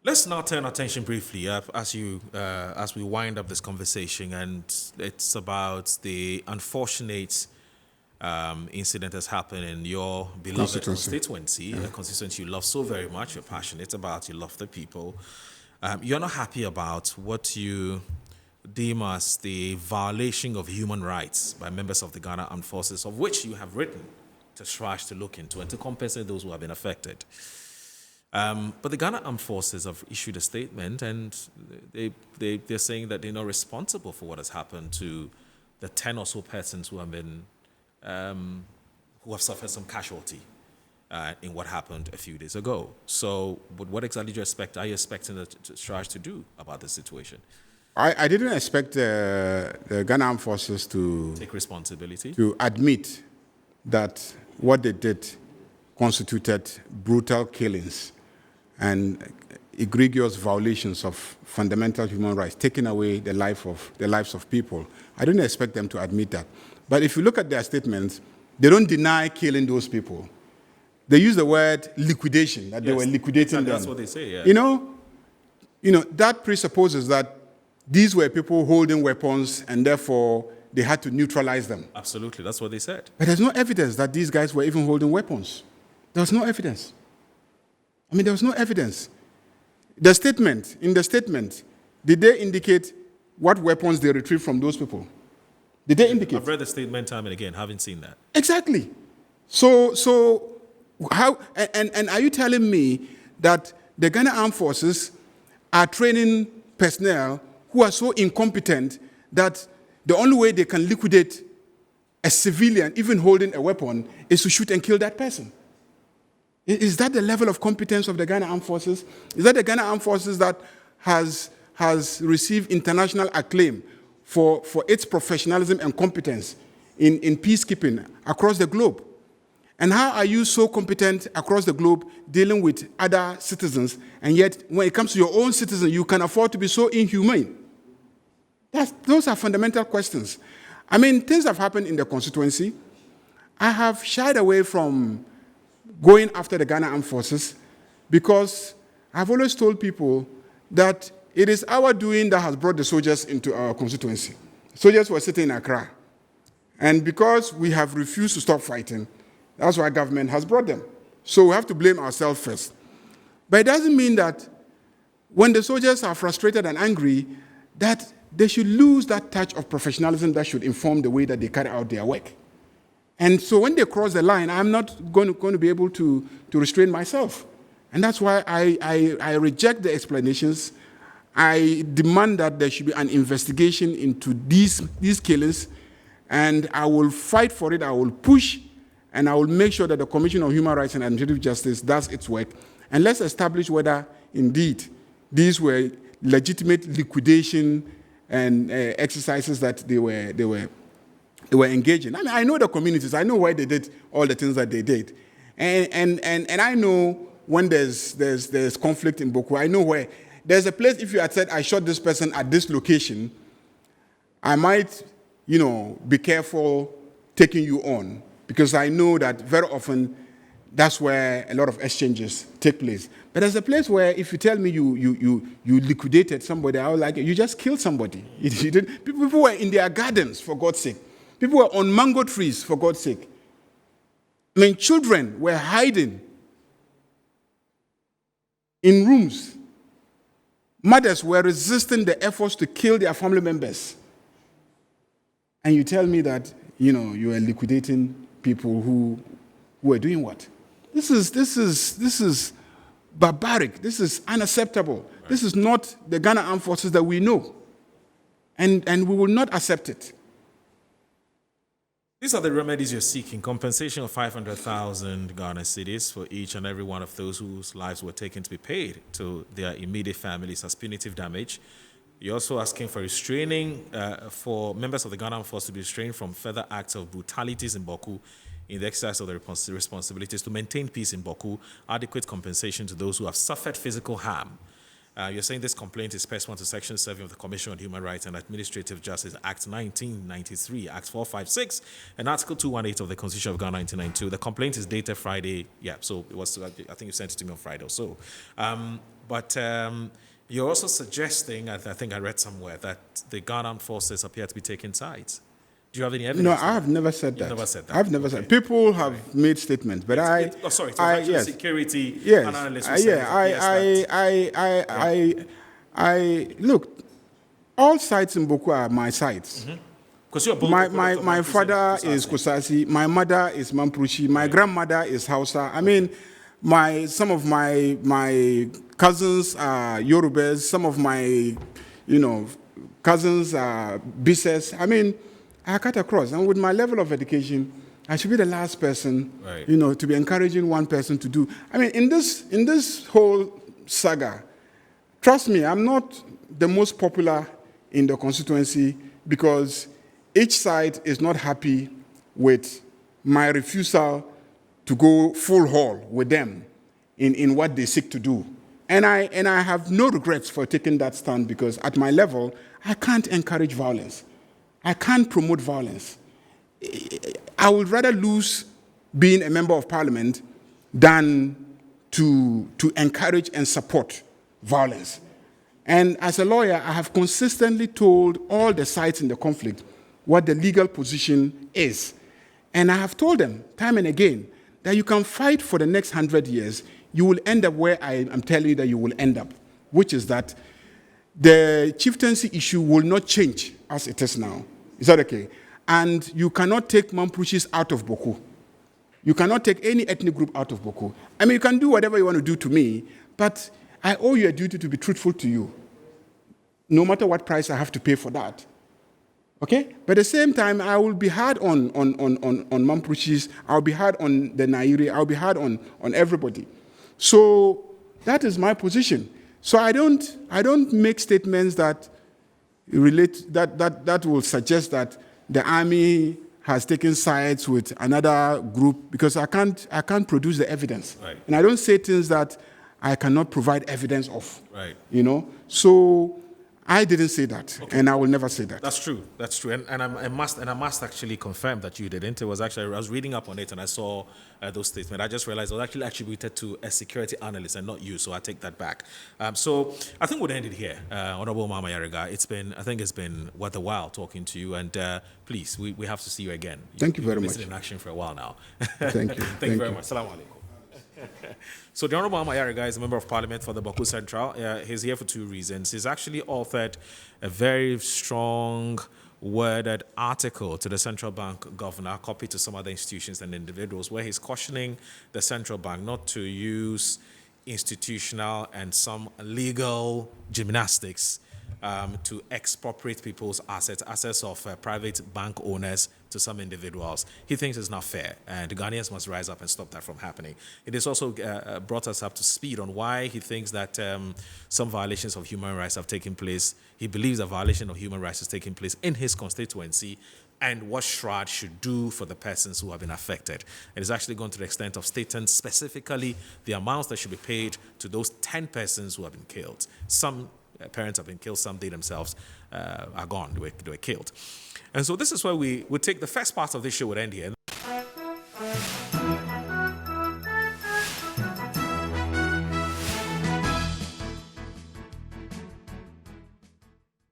Let's now turn attention briefly as we wind up this conversation, and it's about the unfortunate incident that's happened in your beloved constituency, a constituency you love so very much, you're passionate about, you love the people. You're not happy about what you deem as the violation of human rights by members of the Ghana Armed Forces, of which you have written to CHRAJ to look into and to compensate those who have been affected. But the Ghana Armed Forces have issued a statement, and they're saying that they're not responsible for what has happened to the 10 or so persons who have been who have suffered some casualty in what happened a few days ago. So, what exactly are you expecting the CHRAJ to do about this situation? I didn't expect the Ghana Armed Forces to take responsibility, to admit that what they did constituted brutal killings and egregious violations of fundamental human rights, taking away the lives of people. I didn't expect them to admit that. But if you look at their statements, they don't deny killing those people. They use the word liquidation, that they were liquidating them. That's what they say, yeah. You know, that presupposes that these were people holding weapons and therefore they had to neutralize them. Absolutely, that's what they said. But there's no evidence that these guys were even holding weapons. There was no evidence. I mean, there was no evidence. In the statement, did they indicate what weapons they retrieved from those people? Did they indicate? I've read the statement time and again, haven't seen that. Exactly. So how, and are you telling me that the Ghana Armed Forces are training personnel who are so incompetent that the only way they can liquidate a civilian, even holding a weapon, is to shoot and kill that person? Is that the level of competence of the Ghana Armed Forces? Is that the Ghana Armed Forces that has received international acclaim for its professionalism and competence in peacekeeping across the globe? And how are you so competent across the globe dealing with other citizens, and yet when it comes to your own citizens, you can afford to be so inhumane? Those are fundamental questions. I mean, things have happened in the constituency. I have shied away from going after the Ghana Armed Forces because I've always told people that it is our doing that has brought the soldiers into our constituency. Soldiers were sitting in Accra. And because we have refused to stop fighting, that's why government has brought them. So we have to blame ourselves first. But it doesn't mean that when the soldiers are frustrated and angry, that they should lose that touch of professionalism that should inform the way that they carry out their work. And so when they cross the line, I'm not going to be able to restrain myself. And that's why I reject the explanations. I demand that there should be an investigation into these killings, and I will fight for it, I will push, and I will make sure that the Commission on Human Rights and Administrative Justice does its work. And let's establish whether, indeed, these were legitimate liquidation and exercises that they were engaging. I mean, I know the communities. I know why they did all the things that they did, and I know when there's conflict in BAWKU. I know where there's a place. If you had said I shot this person at this location, I might, be careful taking you on, because I know that very often that's where a lot of exchanges take place. But there's a place where if you tell me you liquidated somebody, I was like, you just killed somebody. You didn't. People were in their gardens, for God's sake. People were on mango trees, for God's sake. I mean, children were hiding in rooms. Mothers were resisting the efforts to kill their family members. And you tell me that, you are liquidating people who are doing what? This is barbaric. This is unacceptable. Right. This is not the Ghana Armed Forces that we know. And we will not accept it. These are the remedies you're seeking: compensation of 500,000 Ghana cedis for each and every one of those whose lives were taken to be paid to their immediate families as punitive damage. You're also asking for restraining, for members of the Ghana Armed Forces to be restrained from further acts of brutalities in BAWKU in the exercise of their responsibilities to maintain peace in BAWKU, adequate compensation to those who have suffered physical harm, You're saying this complaint is pursuant to Section 7 of the Commission on Human Rights and Administrative Justice Act 1993, Act 456, and Article 218 of the Constitution of Ghana 1992. The complaint is dated Friday. Yeah, so it was. I think you sent it to me on Friday or so. But you're also suggesting, I think I read somewhere, that the Ghana Armed Forces appear to be taking sides. Do you have any evidence? No, I have never said that. You've never said that. I've never said. People have made statements, but yes. Security analyst. Look, all sites in BAWKU are my sites. Because you're both. My father is Kusasi. My mother is Mamprushi. My grandmother is Hausa. I mean, some of my cousins are Yorubas. Some of my, cousins are Bises. I mean, I cut across, and with my level of education, I should be the last person, to be encouraging one person to do. I mean, in this whole saga, trust me, I'm not the most popular in the constituency because each side is not happy with my refusal to go full haul with them in what they seek to do. And I have no regrets for taking that stand because at my level, I can't encourage violence. I can't promote violence. I would rather lose being a member of parliament than to encourage and support violence. And as a lawyer, I have consistently told all the sides in the conflict what the legal position is. And I have told them time and again that you can fight for the next 100 years, you will end up where I am telling you that you will end up, which is that the chieftaincy issue will not change as it is now. Is that okay? And you cannot take Mamprushis out of BAWKU. You cannot take any ethnic group out of BAWKU. I mean, you can do whatever you want to do to me, but I owe you a duty to be truthful to you, no matter what price I have to pay for that. Okay? But at the same time, I will be hard on Mamprushis. I'll be hard on the Nairi. I'll be hard on everybody. So that is my position. So I don't make statements that that will suggest that the army has taken sides with another group because I can't produce the evidence. Right. And I don't say things that I cannot provide evidence of. Right. So I didn't say that, and I will never say that. That's true. That's true. And I must actually confirm that you didn't. It was actually, I was reading up on it and I saw those statements. I just realized it was actually attributed to a security analyst and not you, so I take that back. So I think we'll end it here. Honorable Mahama Ayariga, I think it's been worth a while talking to you, and please, we have to see you again. Thank you very much. You've been in action for a while now. Thank you. Thank you very much. Assalamu alaikum. So the Honorable Mahama Ayariga is a member of Parliament for the BAWKU Central. He's here for two reasons. He's actually authored a very strong worded article to the central bank governor, copied to some other institutions and individuals, where he's cautioning the central bank not to use institutional and some legal gymnastics to expropriate people's assets of private bank owners to some individuals. He thinks it's not fair, and the Ghanaians must rise up and stop that from happening. It has also brought us up to speed on why he thinks that some violations of human rights have taken place. He believes a violation of human rights is taking place in his constituency, and what CHRAJ should do for the persons who have been affected. It is actually gone to the extent of stating specifically the amounts that should be paid to those 10 persons who have been killed. Some parents have been killed, some they themselves are gone, they were killed. And so this is where we would take the first part of this show would end here.